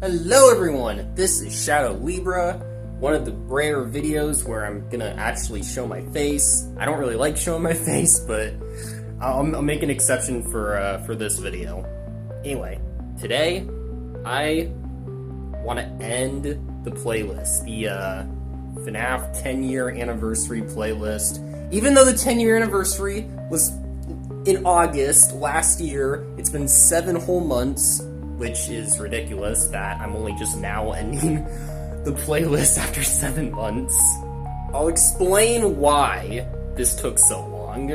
Hello everyone, this is Shadow Libra, one of the rare videos where I'm gonna actually show my face. I don't really like showing my face, but I'll make an exception for this video. Anyway, today I want to end the playlist, the FNAF 10-year anniversary playlist. Even though the 10-year anniversary was in August last year, it's been 7 whole months, which is ridiculous that I'm only just now ending the playlist after 7 months. I'll explain why this took so long,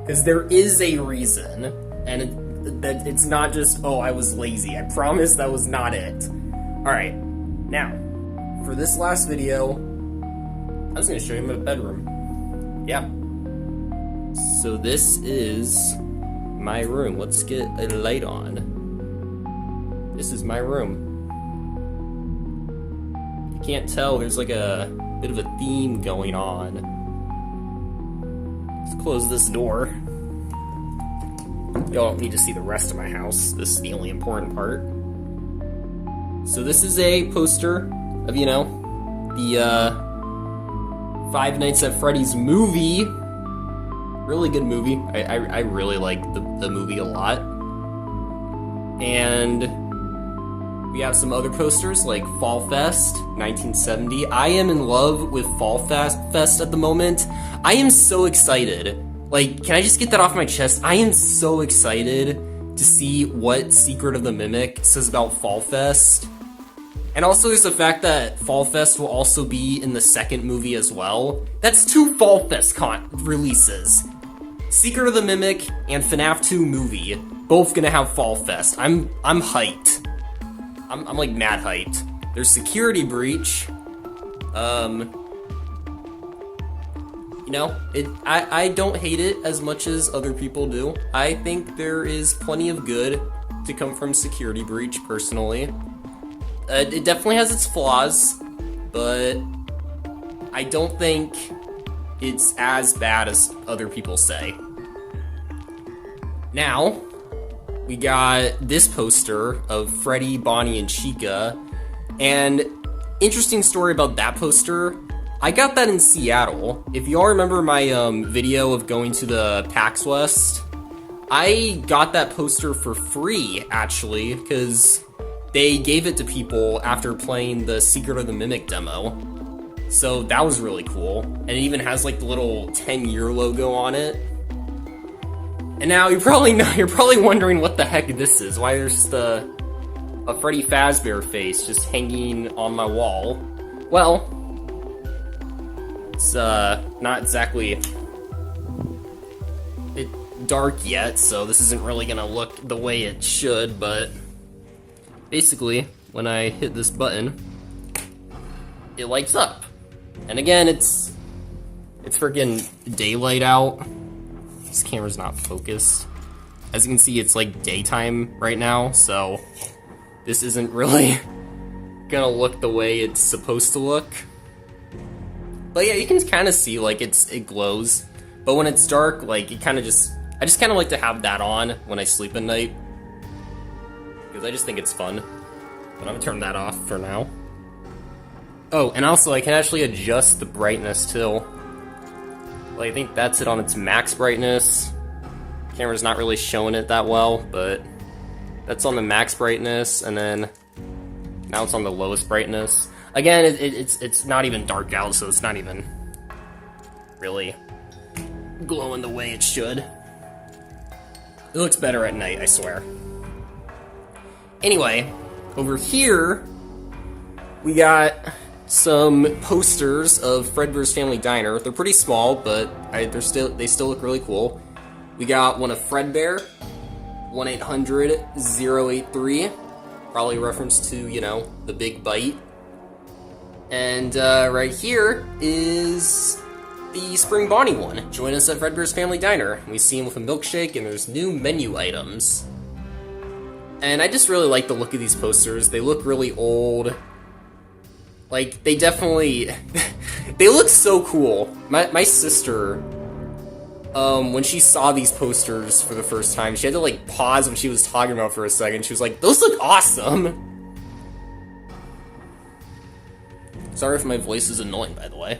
because there is a reason, and that it's not just, oh, I was lazy. I promise that was not it. Alright, now, for this last video, I was going to show you my bedroom. Yeah. So this is my room. Let's get a light on. This is my room. You can't tell, there's like a bit of a theme going on. Let's close this door. Y'all don't need to see the rest of my house. This is the only important part. So this is a poster of, you know, the Five Nights at Freddy's movie. Really good movie. I really like the movie a lot. And we have some other posters like Fall Fest 1970. I am in love with Fall Fest at the moment. I am so excited. Like, can I just get that off my chest? I am so excited to see what Secret of the Mimic says about Fall Fest. And also there's the fact that Fall Fest will also be in the second movie as well. That's 2 Fall Fest releases. Secret of the Mimic and FNAF 2 movie, both gonna have Fall Fest. I'm hyped. I'm like mad hyped. There's Security Breach. You know, I don't hate it as much as other people do. I think there is plenty of good to come from Security Breach, personally. It definitely has its flaws, but I don't think it's as bad as other people say. Now, we got this poster of Freddy, Bonnie, and Chica, and interesting story about that poster. I got that in Seattle. If y'all remember my video of going to the PAX West, I got that poster for free, actually, because they gave it to people after playing the Secret of the Mimic demo. So that was really cool. And it even has like the little 10-year logo on it. And now you're probably wondering what the heck this is. Why there's just a Freddy Fazbear face just hanging on my wall. Well, it's not exactly dark yet, so this isn't really gonna look the way it should, but basically, when I hit this button, it lights up. And again, it's freaking daylight out. This camera's not focused. As you can see, it's like daytime right now, so this isn't really gonna look the way it's supposed to look. But yeah, you can kind of see like it glows. But when it's dark, like I just kind of like to have that on when I sleep at night, because I just think it's fun. But I'm gonna turn that off for now. Oh, and also I can actually adjust the brightness too. Like, I think that's it on its max brightness. Camera's not really showing it that well, but that's on the max brightness, and then now it's on the lowest brightness. Again, it's not even dark out, so it's not even really glowing the way it should. It looks better at night, I swear. Anyway, over here, we got some posters of Fredbear's Family Diner. They're pretty small, but they still look really cool. We got one of Fredbear, 1-800-083, probably a reference to, you know, the Big Bite. And right here is the Spring Bonnie one. Join us at Fredbear's Family Diner. We see him with a milkshake, and there's new menu items. And I just really like the look of these posters. They look really old. Like, they definitely... they look so cool. My sister, when she saw these posters for the first time, she had to, like, pause what she was talking about for a second. She was like, those look awesome! Sorry if my voice is annoying, by the way.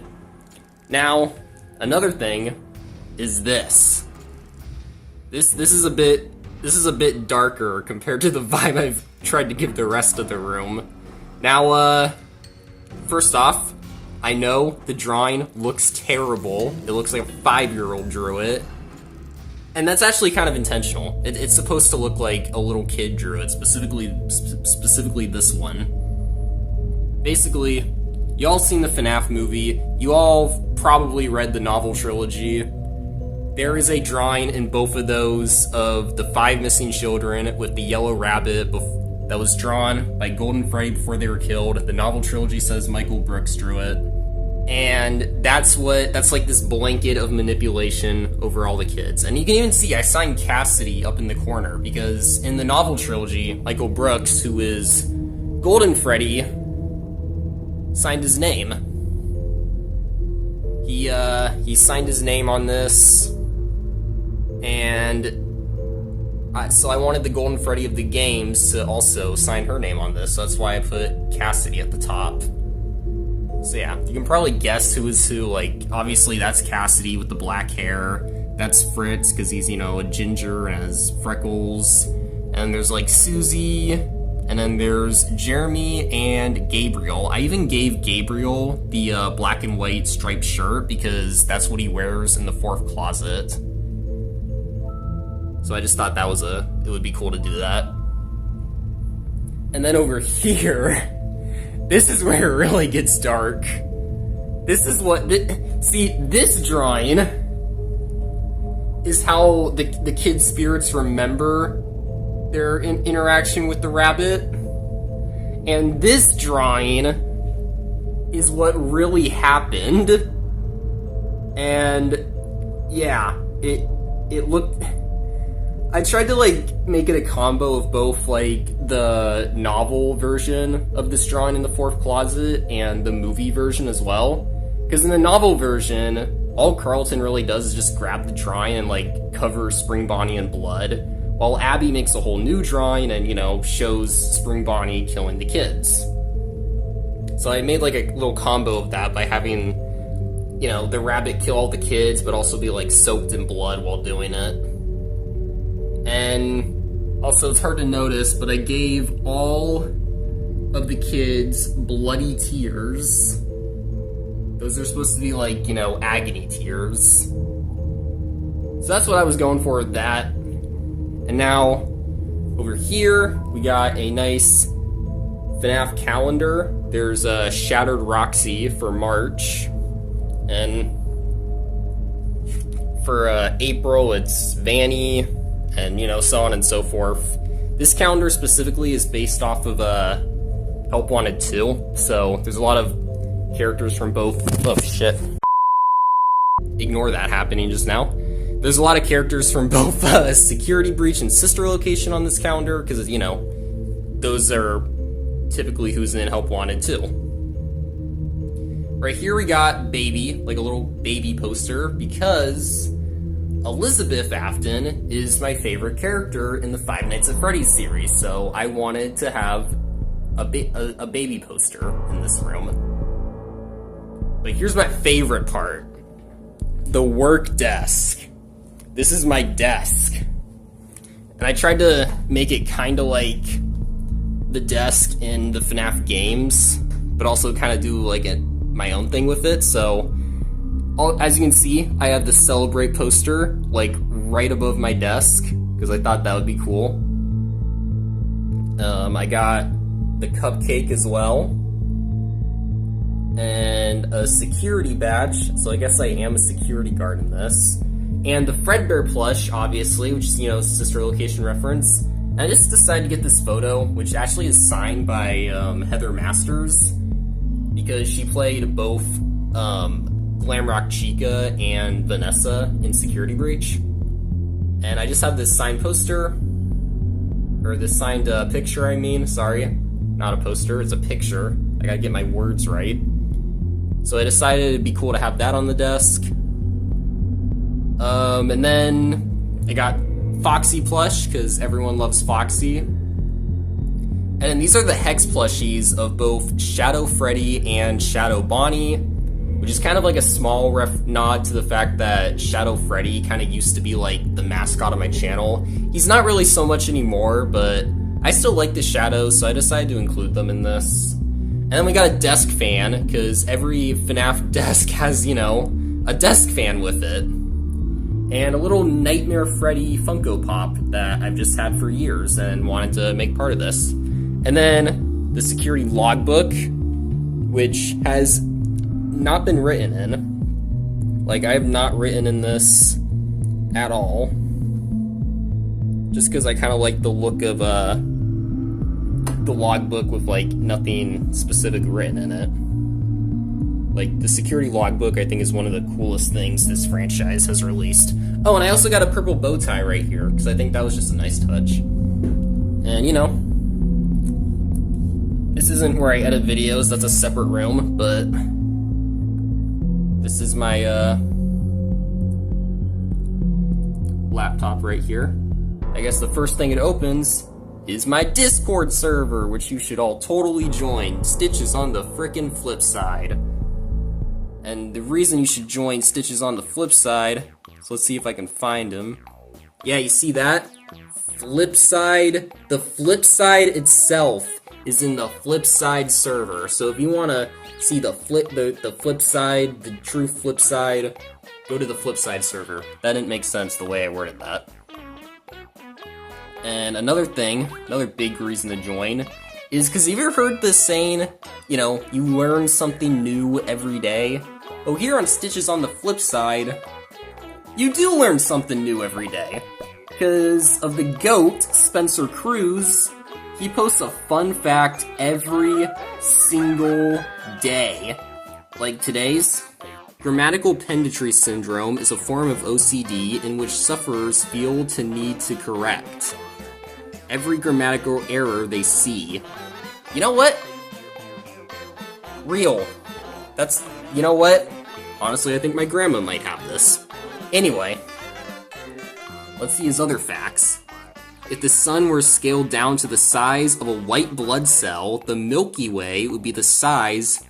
Now, another thing is this. This is a bit darker compared to the vibe I've tried to give the rest of the room. Now, first off, I know the drawing looks terrible. It looks like a 5-year-old drew it. And that's actually kind of intentional. It's supposed to look like a little kid drew it, specifically this one. Basically, you all seen the FNAF movie. You all probably read the novel trilogy. There is a drawing in both of those of the 5 missing children with the yellow rabbit that was drawn by Golden Freddy before they were killed. The novel trilogy says Michael Brooks drew it. And that's like this blanket of manipulation over all the kids. And you can even see I signed Cassidy up in the corner because in the novel trilogy, Michael Brooks, who is Golden Freddy, signed his name. He signed his name on this, and so I wanted the Golden Freddy of the games to also sign her name on this, so that's why I put Cassidy at the top. So yeah, you can probably guess who is who. Like, obviously that's Cassidy with the black hair. That's Fritz, because he's, you know, a ginger and has freckles. And there's, like, Susie. And then there's Jeremy and Gabriel. I even gave Gabriel the black and white striped shirt, because that's what he wears in the 4th closet. So I just thought it would be cool to do that. And then over here... This is where it really gets dark. This is what... See, this drawing is how the kids' spirits remember their interaction with the rabbit. And this drawing is what really happened. And, yeah, it looked... I tried to, like, make it a combo of both, like, the novel version of this drawing in the 4th closet and the movie version as well. Because in the novel version, all Carlton really does is just grab the drawing and, like, cover Spring Bonnie in blood, while Abby makes a whole new drawing and, you know, shows Spring Bonnie killing the kids. So I made, like, a little combo of that by having, you know, the rabbit kill all the kids, but also be, like, soaked in blood while doing it. And also, it's hard to notice, but I gave all of the kids bloody tears. Those are supposed to be, like, you know, agony tears. So that's what I was going for with that. And now, over here, we got a nice FNAF calendar. There's a Shattered Roxy for March. And for April, it's Vanny. And, you know, so on and so forth. This calendar specifically is based off of Help Wanted 2, so there's a lot of characters from both... Oh, shit. Ignore that happening just now. There's a lot of characters from both Security Breach and Sister Location on this calendar, because, you know, those are typically who's in Help Wanted 2. Right here we got Baby, like a little baby poster, because... Elizabeth Afton is my favorite character in the Five Nights at Freddy's series, so I wanted to have a baby poster in this room. But here's my favorite part. The work desk. This is my desk. And I tried to make it kind of like the desk in the FNAF games, but also kind of do like my own thing with it, so... As you can see, I have the Celebrate poster, like, right above my desk, because I thought that would be cool. I got the cupcake as well. And a security badge, so I guess I am a security guard in this. And the Fredbear plush, obviously, which is, you know, Sister Location reference. And I just decided to get this photo, which actually is signed by Heather Masters, because she played both... Glamrock Chica and Vanessa in Security Breach. And I just have this signed poster, or this signed picture, I mean, sorry. Not a poster, it's a picture. I gotta get my words right. So I decided it'd be cool to have that on the desk. And then I got Foxy plush, because everyone loves Foxy. And then these are the Hex plushies of both Shadow Freddy and Shadow Bonnie, which is kind of like a small nod to the fact that Shadow Freddy kind of used to be like the mascot of my channel. He's not really so much anymore, but I still like the shadows, so I decided to include them in this. And then we got a desk fan, because every FNAF desk has, you know, a desk fan with it. And a little Nightmare Freddy Funko Pop that I've just had for years and wanted to make part of this. And then the security logbook, which has not been written in. Like, I have not written in this at all. Just because I kind of like the look of the logbook with, like, nothing specific written in it. Like, the security logbook, I think, is one of the coolest things this franchise has released. Oh, and I also got a purple bow tie right here, because I think that was just a nice touch. And, you know, this isn't where I edit videos, that's a separate room, but this is my laptop right here. I guess the first thing it opens is my Discord server, which you should all totally join. Stitch is on the frickin' flip side. And the reason you should join Stitch is on the flip side, so let's see if I can find him. Yeah, you see that? Flip side. The flip side itself is in the flip side server. So if you want to see the flip side, the true flip side, go to the flip side server. That didn't make sense the way I worded that. And another thing, another big reason to join, is because have you ever heard the saying, you know, you learn something new every day? Oh, here on Stitches on the Flip Side, you do learn something new every day. Because of the GOAT, Spencer Cruz, he posts a fun fact every single day. Like today's. Grammatical pendantry syndrome is a form of OCD in which sufferers feel to need to correct every grammatical error they see. You know what? Real. That's, you know what? Honestly, I think my grandma might have this. Anyway, let's see his other facts. If the sun were scaled down to the size of a white blood cell, the Milky Way would be the size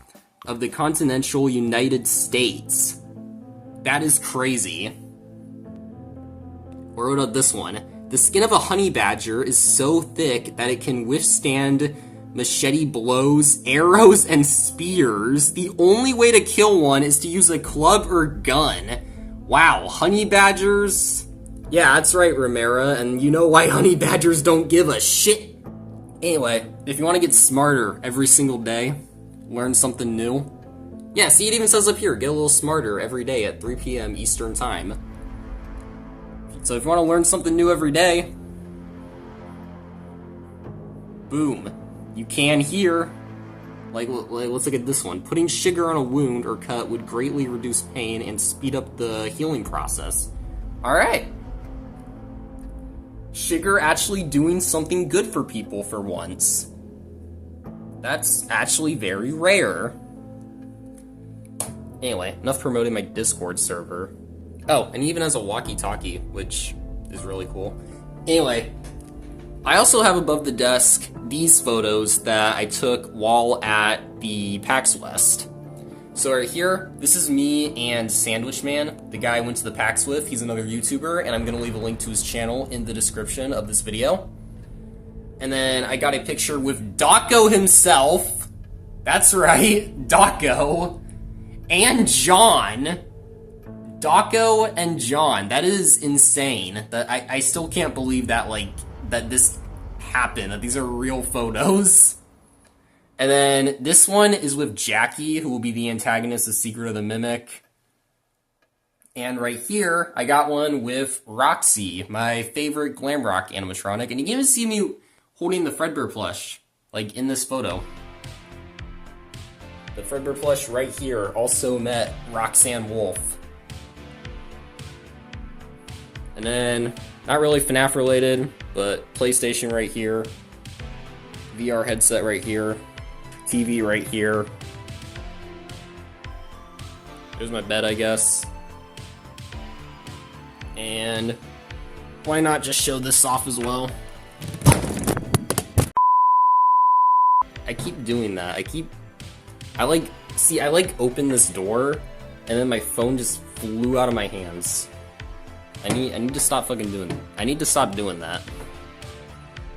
of the continental United States. That is crazy. Or what about this one? The skin of a honey badger is so thick that it can withstand machete blows, arrows, and spears. The only way to kill one is to use a club or gun. Wow, honey badgers? Yeah, that's right, Romera, and you know why honey badgers don't give a shit. Anyway, if you want to get smarter every single day, learn something new. Yeah, see, it even says up here, get a little smarter every day at 3 p.m. Eastern Time. So if you want to learn something new every day, boom, you can here. Like, let's look at this one. Putting sugar on a wound or cut would greatly reduce pain and speed up the healing process. Alright. Sugar actually doing something good for people for once. That's actually very rare. Anyway, enough promoting my Discord server. Oh, and he even has a walkie-talkie, which is really cool. Anyway, I also have above the desk these photos that I took while at the PAX West. So right here, this is me and Sandwich Man, the guy I went to the PAX with. He's another YouTuber, and I'm going to leave a link to his channel in the description of this video. And then I got a picture with Dawko himself. That's right, Dawko. And John. Dawko and John. That is insane. That I still can't believe that, like, that this happened, that these are real photos. And then this one is with Jackie, who will be the antagonist of Secret of the Mimic. And right here, I got one with Roxy, my favorite glam rock animatronic. And you can even see me holding the Fredbear plush, like in this photo. The Fredbear plush right here also met Roxanne Wolf. And then, not really FNAF related, but PlayStation right here, VR headset right here, TV right here. There's my bed, I guess. And why not just show this off as well? I keep doing that. I like open this door, and then my phone just flew out of my hands. I need to stop fucking doing. I need to stop doing that.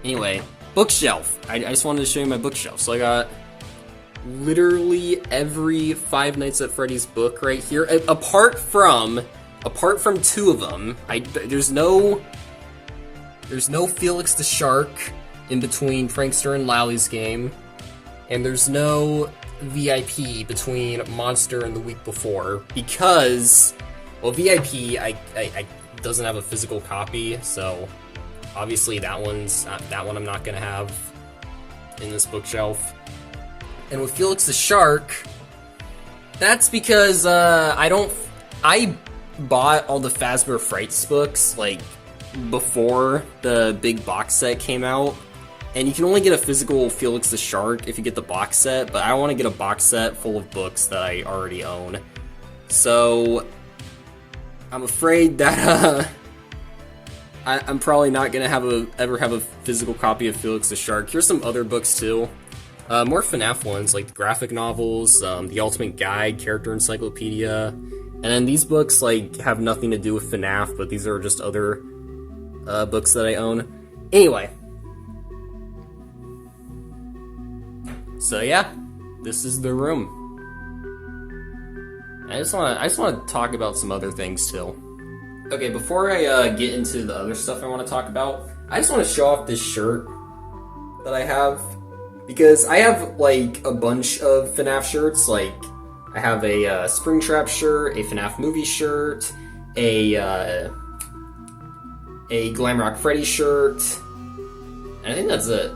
Anyway, bookshelf. I just wanted to show you my bookshelf. So I got literally every Five Nights at Freddy's book right here, apart from 2 of them. There's no Felix the Shark in between Prankster and Lally's game, and there's no VIP between Monster and the week before, because, well, VIP I doesn't have a physical copy, so obviously that one I'm not gonna have in this bookshelf. And with Felix the Shark, that's because I bought all the Fazbear Frights books like before the big box set came out, and you can only get a physical Felix the Shark if you get the box set, but I want to get a box set full of books that I already own. So I'm afraid that I'm probably not gonna ever have a physical copy of Felix the Shark. Here's some other books too. More FNAF ones, like the graphic novels, the Ultimate Guide, Character Encyclopedia, and then these books like have nothing to do with FNAF, but these are just other books that I own. Anyway, so yeah, this is the room. I just want to talk about some other things too. Okay, before I get into the other stuff I want to talk about, I just want to show off this shirt that I have, because I have like a bunch of FNAF shirts. Like I have a Springtrap shirt, a FNAF movie shirt, a Glamrock Freddy shirt, and I think that's it.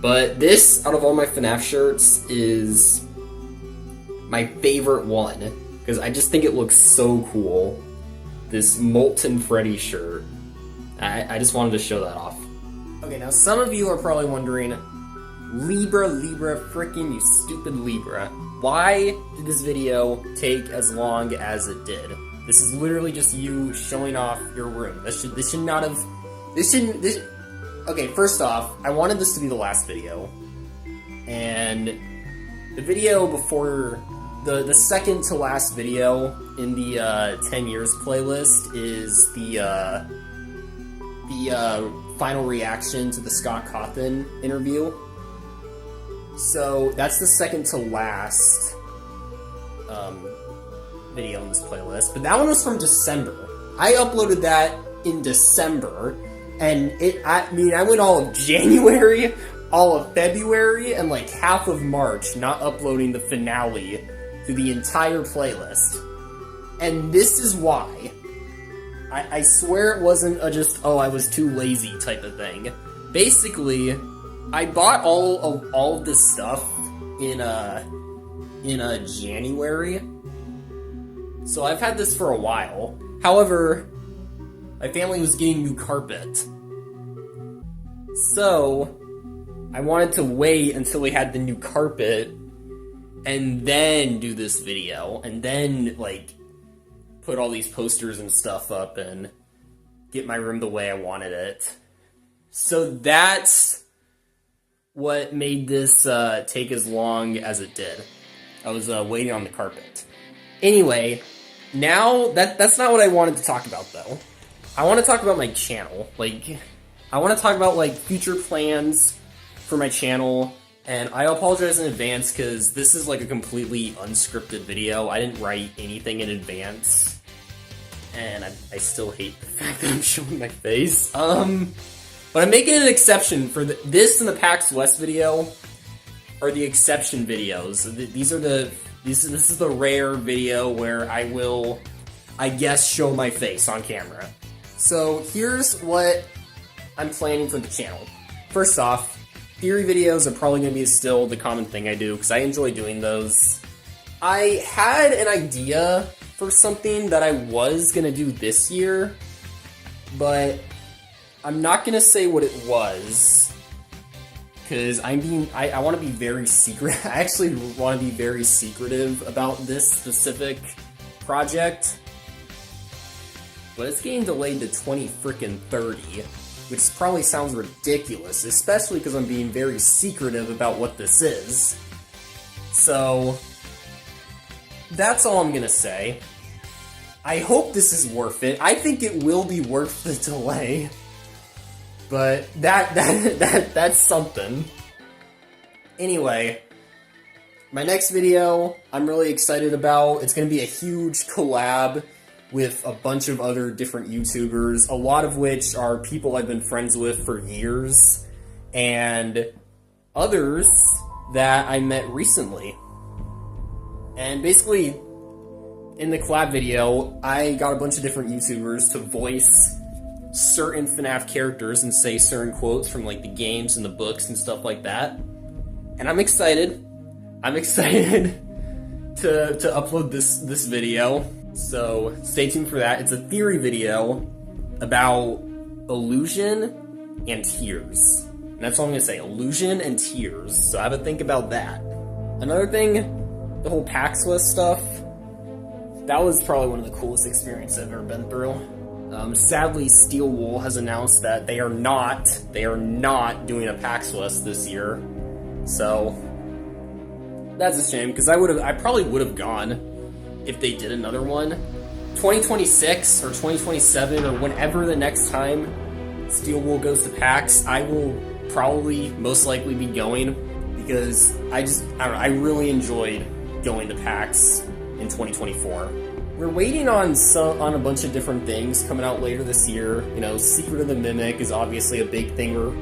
But this, out of all my FNAF shirts, is my favorite one, because I just think it looks so cool. This Molten Freddy shirt. I just wanted to show that off. Okay, now some of you are probably wondering, Libra, frickin' you stupid Libra, why did this video take as long as it did? This is literally just you showing off your room. This should not have... Okay, first off, I wanted this to be the last video. And the video before... The second to last video in the 10 years playlist is the final reaction to the Scott Cawthon interview. So that's the second to last video in this playlist. But that one was from December. I uploaded that in December, and I went all of January, all of February, and like half of March not uploading the finale to the entire playlist. And this is why. I swear it wasn't just, oh, I was too lazy type of thing. Basically, I bought all of this stuff in January. So I've had this for a while. However, my family was getting new carpet. So I wanted to wait until we had the new carpet and then do this video, and then, like, put all these posters and stuff up and get my room the way I wanted it. So that's what made this take as long as it did. I was waiting on the carpet. Anyway, now, that's not what I wanted to talk about, though. I want to talk about my channel. Like, I want to talk about, like, future plans for my channel. And I apologize in advance, because this is like a completely unscripted video. I didn't write anything in advance. And I still hate the fact that I'm showing my face. But I'm making an exception for this and the PAX West video are the exception videos. This is the rare video where I will, I guess, show my face on camera. So here's what I'm planning for the channel. First off, theory videos are probably going to be still the common thing I do, because I enjoy doing those. I had an idea for something that I was going to do this year, but I'm not going to say what it was, because I want to be very secret. I actually want to be very secretive about this specific project, but it's getting delayed to 2030. which probably sounds ridiculous, especially because I'm being very secretive about what this is. So, that's all I'm gonna say. I hope this is worth it. I think it will be worth the delay. But that's something. Anyway, my next video I'm really excited about. It's gonna be a huge collab with a bunch of other different YouTubers, a lot of which are people I've been friends with for years, and others that I met recently. And basically, in the collab video, I got a bunch of different YouTubers to voice certain FNAF characters and say certain quotes from like the games and the books and stuff like that. And I'm excited. I'm excited to upload this video. So stay tuned for that. It's a theory video about illusion and tears. And that's all I'm gonna say, illusion and tears. So have a think about that. Another thing, the whole PAX West stuff, that was probably one of the coolest experiences I've ever been through. Sadly, Steel Wool has announced that they are not doing a PAX West this year. So that's a shame, because I probably would have gone if they did another one. 2026 or 2027 or whenever the next time Steel Wool goes to PAX, I will probably most likely be going, because I don't know, I really enjoyed going to PAX in 2024. We're waiting on a bunch of different things coming out later this year. You know, Secret of the Mimic is obviously a big thing we're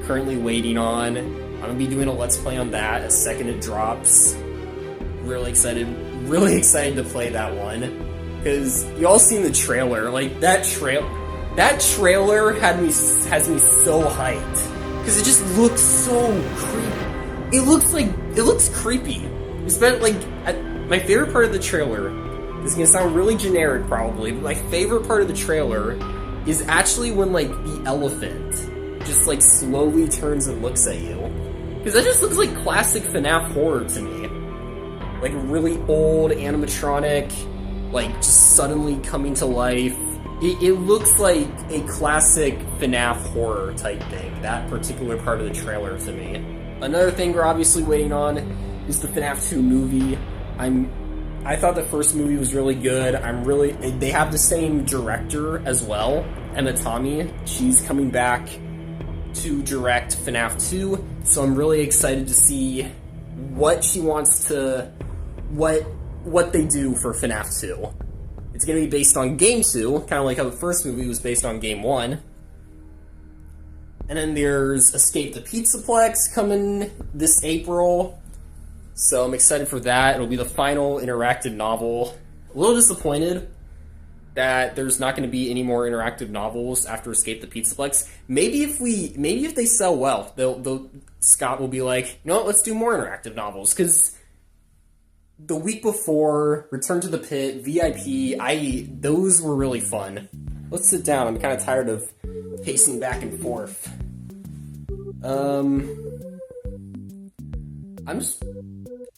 currently waiting on. I'm gonna be doing a Let's Play on that the second it drops. Really excited to play that one, because you all seen the trailer. Like that trailer has me so hyped, because it just looks so creepy. It looks creepy. It's been like my favorite part of the trailer. This is gonna sound really generic probably, but my favorite part of the trailer is actually when like the elephant just like slowly turns and looks at you. Because that just looks like classic FNAF horror to me. Like a really old animatronic, like just suddenly coming to life. It looks like a classic FNAF horror type thing, that particular part of the trailer to me. Another thing we're obviously waiting on is the FNAF 2 movie. I thought the first movie was really good. They have the same director as well, Emma Tommy. She's coming back to direct FNAF 2, so I'm really excited to see what she wants to, what they do for FNAF 2. It's gonna be based on Game 2, kind of like how the first movie was based on Game 1. And then there's Escape the Pizzaplex coming this April. So I'm excited for that. It'll be the final interactive novel. A little disappointed that there's not going to be any more interactive novels after Escape the Pizzaplex. Maybe if they sell well, Scott will be like, you know what, let's do more interactive novels. Because the week before, Return to the Pit, VIP, those were really fun. Let's sit down. I'm kind of tired of pacing back and forth.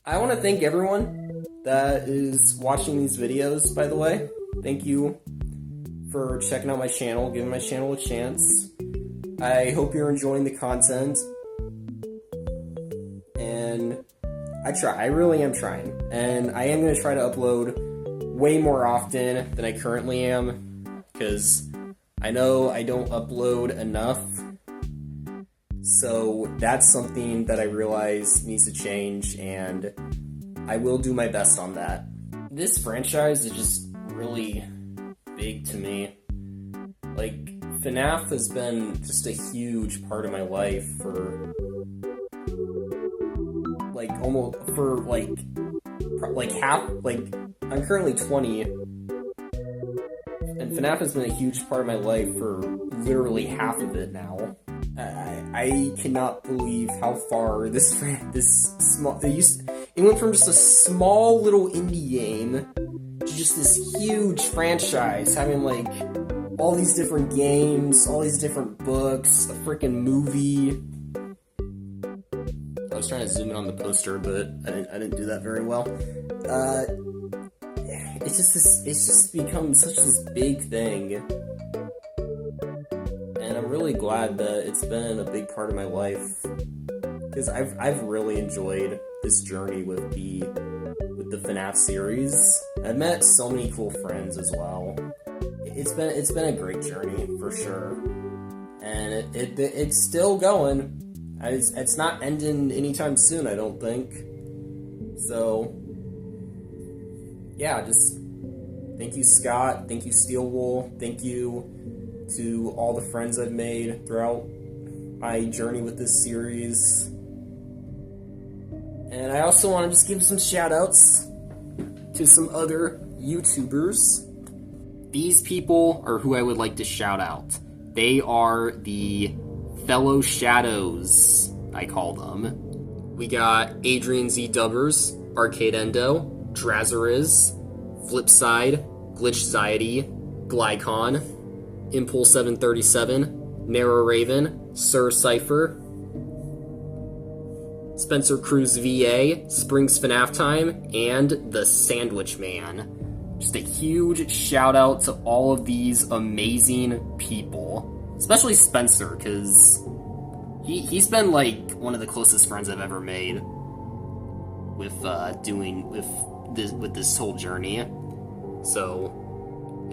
I want to thank everyone that is watching these videos, by the way. Thank you for checking out my channel, giving my channel a chance. I hope you're enjoying the content. And I really am trying. And I am going to try to upload way more often than I currently am, because I know I don't upload enough. So that's something that I realize needs to change, and I will do my best on that. This franchise is just really big to me. Like, FNAF has been just a huge part of my life for half, I'm currently 20, and FNAF has been a huge part of my life for literally half of it now. I cannot believe how far it went from just a small little indie game to just this huge franchise, having like all these different games, all these different books, a freaking movie. I was trying to zoom in on the poster, but I didn't do that very well. It's just become such this big thing, and I'm really glad that it's been a big part of my life, because I've really enjoyed this journey with the FNAF series. I've met so many cool friends as well. It's been a great journey for sure, and it's still going. It's not ending anytime soon, I don't think. So yeah, just thank you, Scott. Thank you, Steelwool. Thank you to all the friends I've made throughout my journey with this series. And I also want to just give some shout outs to some other YouTubers. These people are who I would like to shout out. They are the fellow shadows, I call them. We got Adrian Z Dubbers, Arcade Endo, Drazeriz, Flipside, Glitchxiety, Glycon, Impulse 737, Narrow Raven, Sir Cypher, Spencer Cruz VA, Springs FNAF Time, and the Sandwich Man. Just a huge shout out to all of these amazing people, especially Spencer, because he's been like one of the closest friends I've ever made with this whole journey. So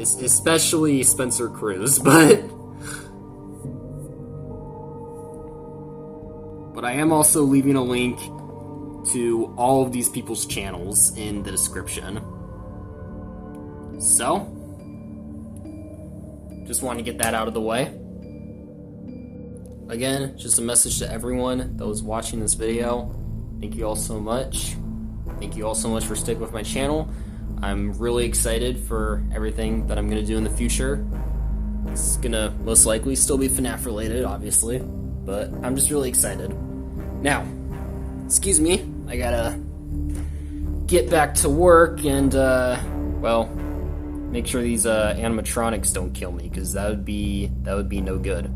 especially Spencer Cruz, but I am also leaving a link to all of these people's channels in the description. So, just want to get that out of the way. Again, just a message to everyone that was watching this video. Thank you all so much. Thank you all so much for sticking with my channel. I'm really excited for everything that I'm going to do in the future. It's going to most likely still be FNAF related, obviously, but I'm just really excited. Now, excuse me, I gotta get back to work and, well, make sure these animatronics don't kill me, because that would be no good.